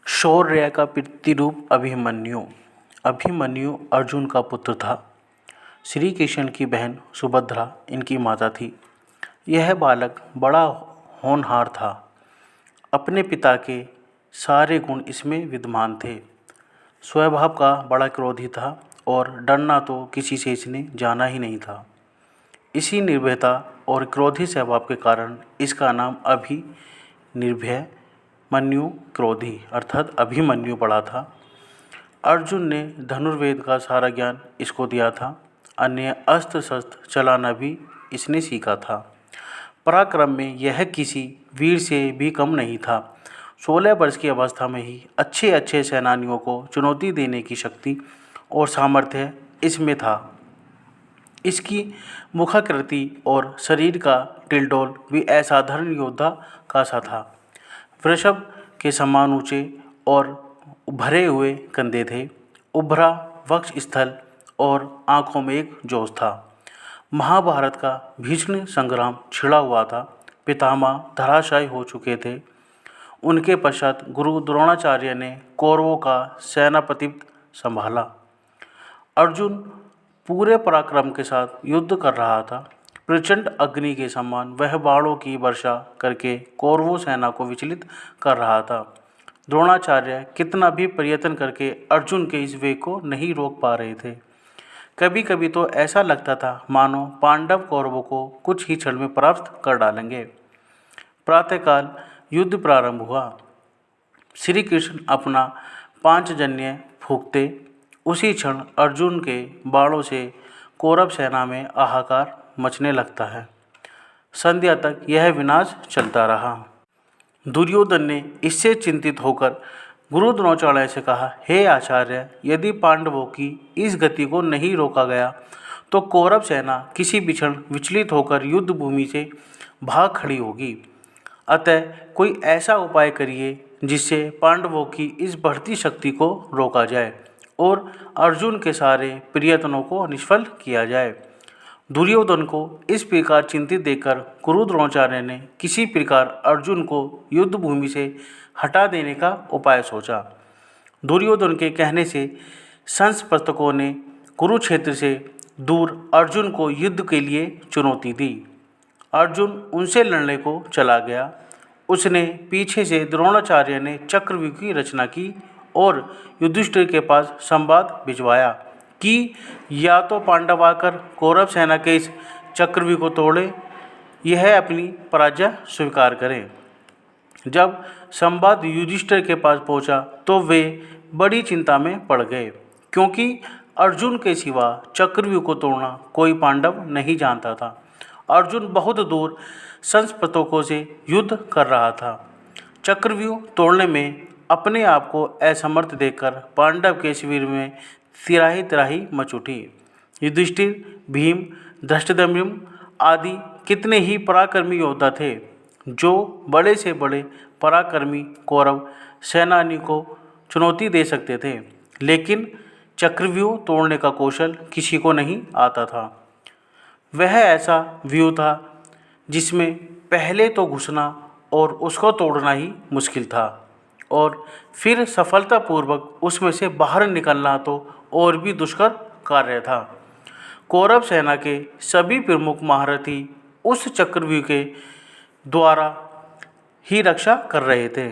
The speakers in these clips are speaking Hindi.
शौर्य का प्रतिरूप अभिमन्यु। अभिमन्यु अर्जुन का पुत्र था। श्री कृष्ण की बहन सुभद्रा इनकी माता थी। यह बालक बड़ा होनहार था। अपने पिता के सारे गुण इसमें विद्यमान थे। स्वभाव का बड़ा क्रोधी था और डरना तो किसी से इसने जाना ही नहीं था। इसी निर्भयता और क्रोधी स्वभाव के कारण इसका नाम निर्भय मन्यु क्रोधी अर्थात अभिमन्यु पड़ा था। अर्जुन ने धनुर्वेद का सारा ज्ञान इसको दिया था। अन्य अस्त्र शस्त्र चलाना भी इसने सीखा था। पराक्रम में यह किसी वीर से भी कम नहीं था। 16 वर्ष की अवस्था में ही अच्छे अच्छे सेनानियों को चुनौती देने की शक्ति और सामर्थ्य इसमें था। इसकी मुखाकृति और शरीर का टिलडोल भी असाधारण योद्धा का सा था। वृषभ के समान ऊंचे और भरे हुए कंधे थे। उभरा वक्ष स्थल और आंखों में एक जोश था। महाभारत का भीषण संग्राम छिड़ा हुआ था। पितामह धराशायी हो चुके थे। उनके पश्चात गुरु द्रोणाचार्य ने कौरवों का सेनापतित्व संभाला। अर्जुन पूरे पराक्रम के साथ युद्ध कर रहा था। प्रचंड अग्नि के समान वह बाणों की वर्षा करके कौरवों सेना को विचलित कर रहा था। द्रोणाचार्य कितना भी प्रयत्न करके अर्जुन के इस वेग को नहीं रोक पा रहे थे। कभी कभी तो ऐसा लगता था मानो पांडव कौरवों को कुछ ही क्षण में परास्त कर डालेंगे। प्रातःकाल युद्ध प्रारंभ हुआ। श्री कृष्ण अपना पांचजन्य फूंकते उसी क्षण अर्जुन के बाणों से कौरव सेना में हाहाकार मचने लगता है। संध्या तक यह विनाश चलता रहा। दुर्योधन ने इससे चिंतित होकर गुरु द्रोणाचार्य से कहा, हे आचार्य, यदि पांडवों की इस गति को नहीं रोका गया तो कौरव सेना किसी भी क्षण विचलित होकर युद्ध भूमि से भाग खड़ी होगी। अतः कोई ऐसा उपाय करिए जिससे पांडवों की इस बढ़ती शक्ति को रोका जाए और अर्जुन के सारे प्रयत्नों को निष्फल किया जाए। दुर्योधन को इस प्रकार चिंतित देखकर गुरु द्रोणाचार्य ने किसी प्रकार अर्जुन को युद्ध भूमि से हटा देने का उपाय सोचा। दुर्योधन के कहने से संस्पर्शकों ने कुरुक्षेत्र से दूर अर्जुन को युद्ध के लिए चुनौती दी। अर्जुन उनसे लड़ने को चला गया। उसने पीछे से द्रोणाचार्य ने चक्रव्यूह की रचना की और युधिष्ठिर के पास संवाद भिजवाया कि या तो पांडव आकर कौरव सेना के इस चक्रव्यूह को तोड़े, यह अपनी पराजय स्वीकार करें। जब संवाद युधिष्ठिर के पास पहुंचा तो वे बड़ी चिंता में पड़ गए, क्योंकि अर्जुन के सिवा चक्रव्यूह को तोड़ना कोई पांडव नहीं जानता था। अर्जुन बहुत दूर संस्पर्शकों से युद्ध कर रहा था। चक्रव्यूह तोड़ने में अपने आप को असमर्थ देखकर पांडव के शिविर में तिराही तिराही मच उठी। युधिष्ठिर, भीम, धृष्टद्युम्न आदि कितने ही पराक्रमी योद्धा थे जो बड़े से बड़े पराक्रमी कौरव सेनानी को चुनौती दे सकते थे, लेकिन चक्रव्यूह तोड़ने का कौशल किसी को नहीं आता था। वह ऐसा व्यूह था जिसमें पहले तो घुसना और उसको तोड़ना ही मुश्किल था और फिर सफलतापूर्वक उसमें से बाहर निकलना तो और भी दुष्कर कार्य था। कौरव सेना के सभी प्रमुख महारथी उस चक्रव्यूह के द्वारा ही रक्षा कर रहे थे।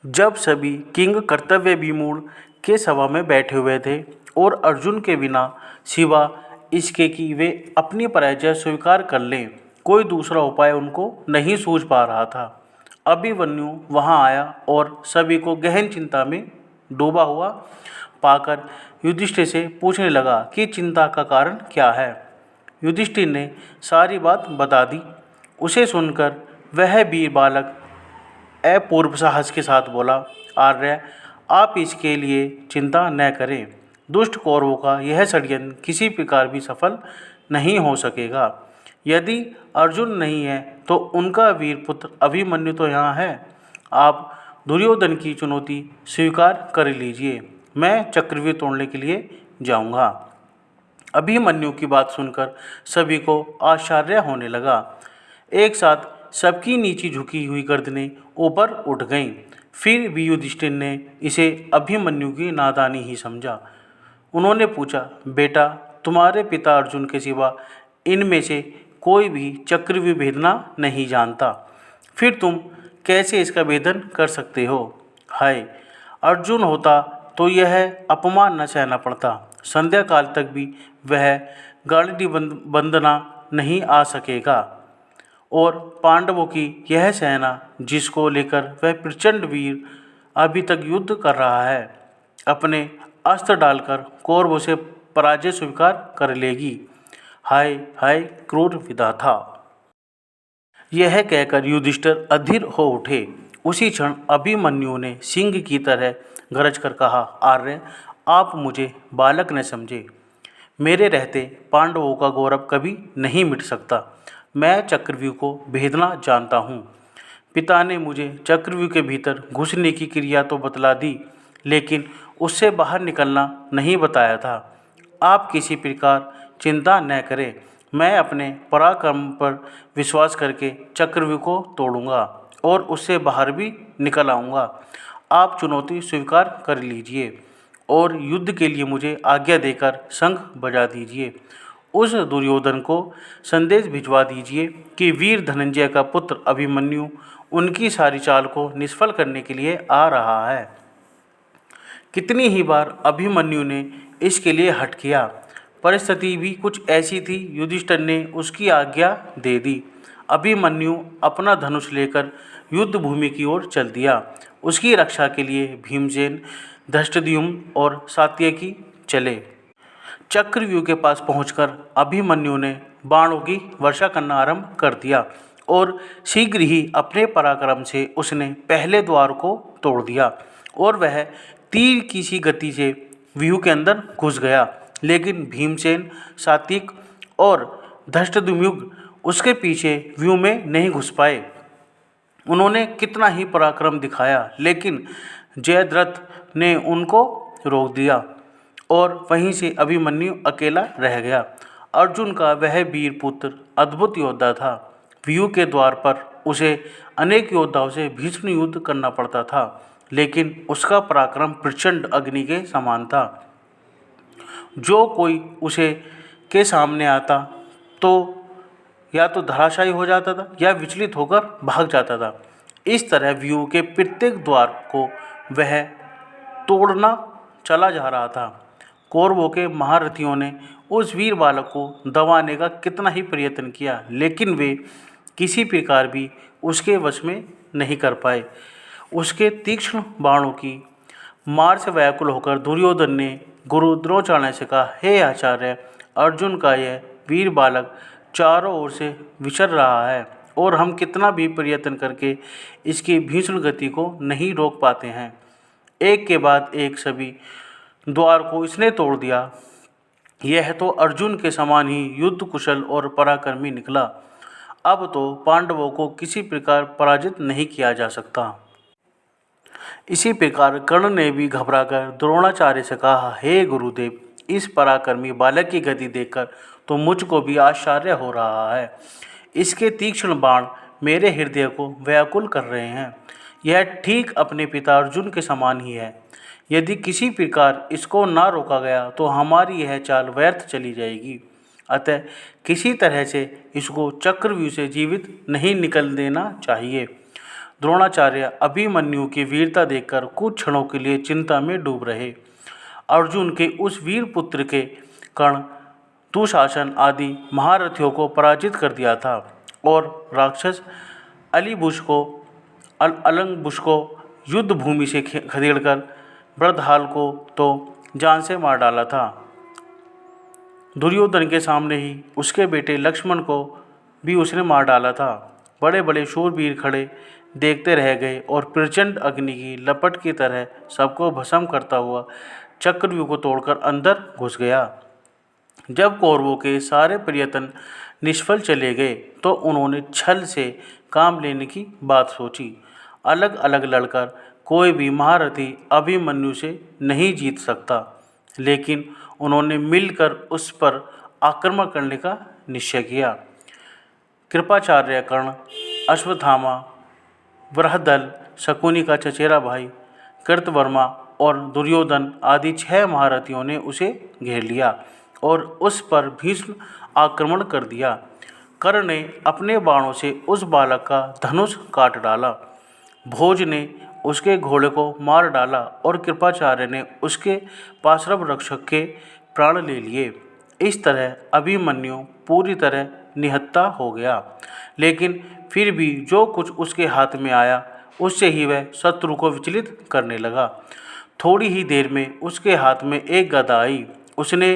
जब सभी किंग कर्तव्य विमूढ़ के सभा में बैठे हुए थे और अर्जुन के बिना सिवा इसके कि वे अपनी पराजय स्वीकार कर लें कोई दूसरा उपाय उनको नहीं सूझ पा रहा था, अभिमन्यु वहां आया और सभी को गहन चिंता में डूबा हुआ पाकर युधिष्ठिर से पूछने लगा कि चिंता का कारण क्या है। युधिष्ठिर ने सारी बात बता दी। उसे सुनकर वह वीर बालक अपूर्व साहस के साथ बोला, आर्य, आप इसके लिए चिंता न करें। दुष्ट कौरवों का यह षड्यंत्र किसी प्रकार भी सफल नहीं हो सकेगा। यदि अर्जुन नहीं है तो उनका वीर पुत्र अभिमन्यु तो यहाँ है। आप दुर्योधन की चुनौती स्वीकार कर लीजिए, मैं चक्रव्यूह तोड़ने के लिए जाऊंगा। अभिमन्यु की बात सुनकर सभी को आश्चर्य होने लगा। एक साथ सबकी नीची झुकी हुई गर्दनें ऊपर उठ गईं। फिर भी युधिष्ठिर ने इसे अभिमन्यु की नादानी ही समझा। उन्होंने पूछा, बेटा, तुम्हारे पिता अर्जुन के सिवा इनमें से कोई भी चक्रव्यूह भेदना नहीं जानता, फिर तुम कैसे इसका भेदन कर सकते हो? हाय, अर्जुन होता तो यह अपमान न सहना पड़ता। संध्या काल तक भी वह गांडी बंदना नहीं आ सकेगा, और पांडवों की यह सेना जिसको लेकर वह प्रचंड वीर अभी तक युद्ध कर रहा है, अपने अस्त्र डालकर कौरवों से पराजय स्वीकार कर लेगी। हाय हाय क्रूर विधाता! यह कहकर युधिष्ठिर अधीर हो उठे। उसी क्षण अभिमन्यु ने सिंह की तरह गरज कर कहा, आर्य, आप मुझे बालक न समझे। मेरे रहते पांडवों का गौरव कभी नहीं मिट सकता। मैं चक्रव्यूह को भेदना जानता हूँ। पिता ने मुझे चक्रव्यूह के भीतर घुसने की क्रिया तो बतला दी, लेकिन उससे बाहर निकलना नहीं बताया था। आप किसी प्रकार चिंता न करें, मैं अपने पराक्रम पर विश्वास करके चक्रव्यूह को तोड़ूंगा और उससे बाहर भी निकल आऊँगा। आप चुनौती स्वीकार कर लीजिए और युद्ध के लिए मुझे आज्ञा देकर शंख बजा दीजिए। उस दुर्योधन को संदेश भिजवा दीजिए कि वीर धनंजय का पुत्र अभिमन्यु उनकी सारी चाल को निष्फल करने के लिए आ रहा है। कितनी ही बार अभिमन्यु ने इसके लिए हठ किया। परिस्थिति भी कुछ ऐसी थी, युधिष्ठिर ने उसकी आज्ञा दे दी। अभिमन्यु अपना धनुष लेकर युद्ध भूमि की ओर चल दिया। उसकी रक्षा के लिए भीमसेन, धृष्टद्युम्न और सात्यकी चले। चक्रव्यूह के पास पहुंचकर अभिमन्यु ने बाणों की वर्षा करना आरंभ कर दिया और शीघ्र ही अपने पराक्रम से उसने पहले द्वार को तोड़ दिया और वह तीर की सी गति से व्यूह के अंदर घुस गया। लेकिन भीमसेन, सात्विक और धृष्टद्युम्न उसके पीछे व्यूह में नहीं घुस पाए। उन्होंने कितना ही पराक्रम दिखाया, लेकिन जयद्रथ ने उनको रोक दिया और वहीं से अभिमन्यु अकेला रह गया। अर्जुन का वह वीर पुत्र अद्भुत योद्धा था। व्यूह के द्वार पर उसे अनेक योद्धाओं से भीषण युद्ध करना पड़ता था, लेकिन उसका पराक्रम प्रचंड अग्नि के समान था। जो कोई उसे के सामने आता तो या तो धराशायी हो जाता था या विचलित होकर भाग जाता था। इस तरह व्यूह के प्रत्येक द्वार को वह तोड़ना चला जा रहा था। कौरवों के महारथियों ने उस वीर बालक को दबाने का कितना ही प्रयत्न किया, लेकिन वे किसी प्रकार भी उसके वश में नहीं कर पाए। उसके तीक्ष्ण बाणों की मार से व्याकुल होकर दुर्योधन ने गुरु द्रोणाचार्य से कहा, हे आचार्य, अर्जुन का यह वीर बालक चारों ओर से विचर रहा है और हम कितना भी प्रयत्न करके इसकी भीषण गति को नहीं रोक पाते हैं। एक के बाद एक सभी द्वार को इसने तोड़ दिया। यह तो अर्जुन के समान ही युद्ध कुशल और पराक्रमी निकला। अब तो पांडवों को किसी प्रकार पराजित नहीं किया जा सकता। इसी प्रकार कर्ण ने भी घबराकर द्रोणाचार्य से कहा, हे गुरुदेव, इस पराक्रमी बालक की गति देखकर तो मुझको भी आश्चर्य हो रहा है। इसके तीक्ष्ण बाण मेरे हृदय को व्याकुल कर रहे हैं। यह ठीक अपने पिता अर्जुन के समान ही है। यदि किसी प्रकार इसको ना रोका गया तो हमारी यह चाल व्यर्थ चली जाएगी। अतः किसी तरह से इसको चक्रव्यूह से जीवित नहीं निकल देना चाहिए। द्रोणाचार्य अभिमन्यु की वीरता देखकर कुछ क्षणों के लिए चिंता में डूब रहे। अर्जुन के उस वीर पुत्र के कर्ण, दुशासन आदि महारथियों को पराजित कर दिया था और राक्षस अलंबुश को युद्ध भूमि से खदेड़कर ब्रदहाल को तो जान से मार डाला था। दुर्योधन के सामने ही उसके बेटे लक्ष्मण को भी उसने मार डाला था। बड़े बड़े शूरवीर खड़े देखते रह गए और प्रचंड अग्नि की लपट की तरह सबको भस्म करता हुआ चक्रव्यूह को तोड़कर अंदर घुस गया। जब कौरवों के सारे प्रयत्न निष्फल चले गए तो उन्होंने छल से काम लेने की बात सोची। अलग अलग लड़कर कोई भी महारथी अभिमन्यु से नहीं जीत सकता, लेकिन उन्होंने मिलकर उस पर आक्रमण करने का निश्चय किया। कृपाचार्य, कर्ण, अश्वत्थामा, बृहदल, शकुनी का चचेरा भाई कृतवर्मा और दुर्योधन आदि 6 महारथियों ने उसे घेर लिया और उस पर भीषण आक्रमण कर दिया। कर्ण ने अपने बाणों से उस बालक का धनुष काट डाला। भोज ने उसके घोड़े को मार डाला और कृपाचार्य ने उसके पार्श्व रक्षक के प्राण ले लिए। इस तरह अभिमन्यु पूरी तरह निहत्था हो गया, लेकिन फिर भी जो कुछ उसके हाथ में आया उससे ही वह शत्रु को विचलित करने लगा। थोड़ी ही देर में उसके हाथ में एक गदा आई। उसने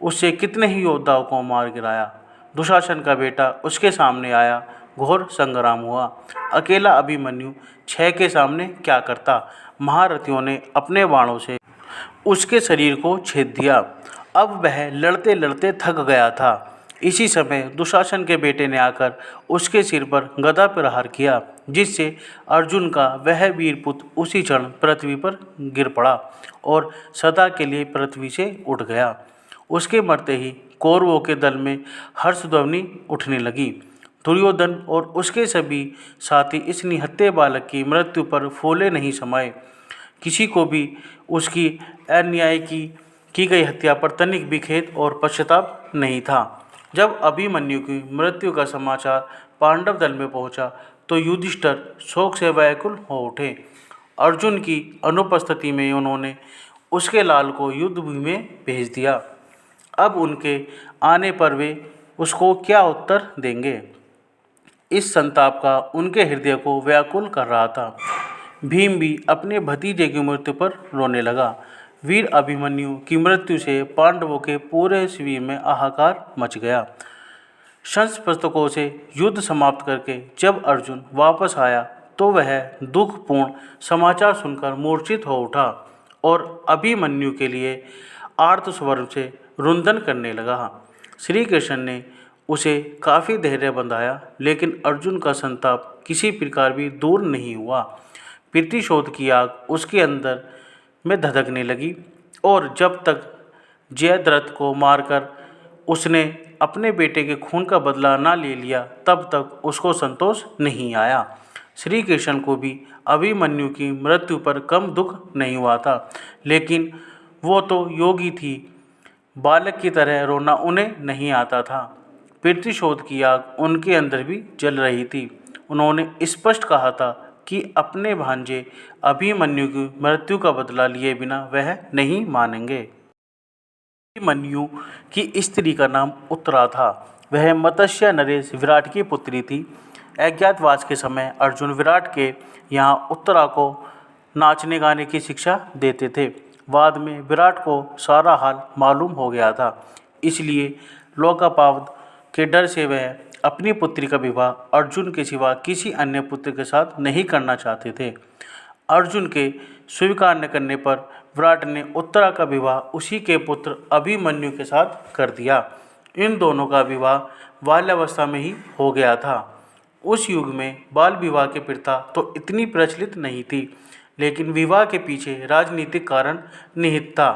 उससे कितने ही योद्धाओं को मार गिराया। दुशासन का बेटा उसके सामने आया। घोर संग्राम हुआ। अकेला अभिमन्यु 6 के सामने क्या करता। महारथियों ने अपने बाणों से उसके शरीर को छेद दिया। अब वह लड़ते लड़ते थक गया था। इसी समय दुशासन के बेटे ने आकर उसके सिर पर गदा प्रहार किया, जिससे अर्जुन का वह वीरपुत्र उसी क्षण पृथ्वी पर गिर पड़ा और सदा के लिए पृथ्वी से उठ गया। उसके मरते ही कौरवों के दल में हर्षध्वनि उठने लगी। दुर्योधन और उसके सभी साथी इस निहत्थे बालक की मृत्यु पर फूले नहीं समाये। किसी को भी उसकी अन्याय की गई हत्या पर तनिक भी खेद और पश्चाताप नहीं था। जब अभिमन्यु की मृत्यु का समाचार पांडव दल में पहुंचा तो युधिष्ठिर शोक से व्याकुल हो उठे। अर्जुन की अनुपस्थिति में उन्होंने उसके लाल को युद्धभूमि में भेज दिया। अब उनके आने पर वे उसको क्या उत्तर देंगे। इस संताप का उनके हृदय को व्याकुल कर रहा था। भीम भी अपने भतीजे की मृत्यु पर रोने लगा। वीर अभिमन्यु की मृत्यु से पांडवों के पूरे शिविर में हाहाकार मच गया। शंख-पुस्तकों से युद्ध समाप्त करके जब अर्जुन वापस आया तो वह दुखपूर्ण समाचार सुनकर मूर्छित हो उठा और अभिमन्यु के लिए आर्त स्वर से रुंदन करने लगा। श्री कृष्ण ने उसे काफ़ी धैर्य बंधाया, लेकिन अर्जुन का संताप किसी प्रकार भी दूर नहीं हुआ। प्रतिशोध की आग उसके अंदर में धधकने लगी और जब तक जयद्रथ को मारकर उसने अपने बेटे के खून का बदला ना ले लिया तब तक उसको संतोष नहीं आया। श्री कृष्ण को भी अभिमन्यु की मृत्यु पर कम दुख नहीं हुआ था, लेकिन वो तो योगी थी, बालक की तरह रोना उन्हें नहीं आता था। प्रतिशोध की आग उनके अंदर भी जल रही थी। उन्होंने स्पष्ट कहा था कि अपने भांजे अभिमन्यु की मृत्यु का बदला लिए बिना वह नहीं मानेंगे। अभिमन्यु की स्त्री का नाम उत्तरा था। वह मत्स्य नरेश विराट की पुत्री थी। अज्ञातवास के समय अर्जुन विराट के यहाँ उत्तरा को नाचने गाने की शिक्षा देते थे। बाद में विराट को सारा हाल मालूम हो गया था, इसलिए लोकापाद के डर से वह अपनी पुत्री का विवाह अर्जुन के सिवा किसी अन्य पुत्र के साथ नहीं करना चाहते थे। अर्जुन के स्वीकार न करने पर विराट ने उत्तरा का विवाह उसी के पुत्र अभिमन्यु के साथ कर दिया। इन दोनों का विवाह बाल्यावस्था में ही हो गया था। उस युग में बाल विवाह की प्रथा तो इतनी प्रचलित नहीं थी, लेकिन विवाह के पीछे राजनीतिक कारण निहित था।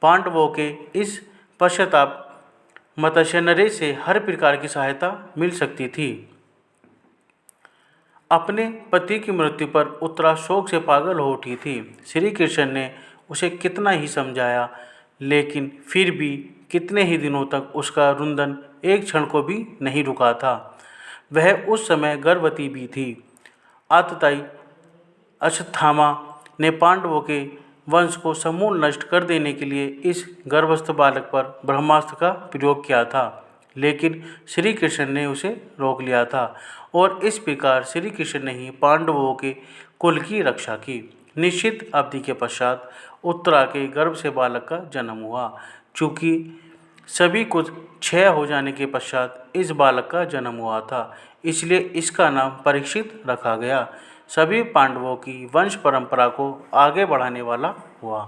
पांडवों के इस पश्चाताप मत्स्य नरेश से हर प्रकार की सहायता मिल सकती थी। अपने पति की मृत्यु पर उत्तरा शोक से पागल हो उठी थी। श्री कृष्ण ने उसे कितना ही समझाया, लेकिन फिर भी कितने ही दिनों तक उसका रुंदन एक क्षण को भी नहीं रुका था। वह उस समय गर्भवती भी थी। आततायी अश्वत्थामा ने पांडवों के वंश को समूल नष्ट कर देने के लिए इस गर्भस्थ बालक पर ब्रह्मास्त्र का प्रयोग किया था, लेकिन श्री कृष्ण ने उसे रोक लिया था और इस प्रकार श्री कृष्ण ने ही पांडवों के कुल की रक्षा की। निश्चित अवधि के पश्चात उत्तरा के गर्भ से बालक का जन्म हुआ। चूँकि सभी कुछ क्षय हो जाने के पश्चात इस बालक का जन्म हुआ था, इसलिए इसका नाम परीक्षित रखा गया। सभी पांडवों की वंश परंपरा को आगे बढ़ाने वाला हुआ।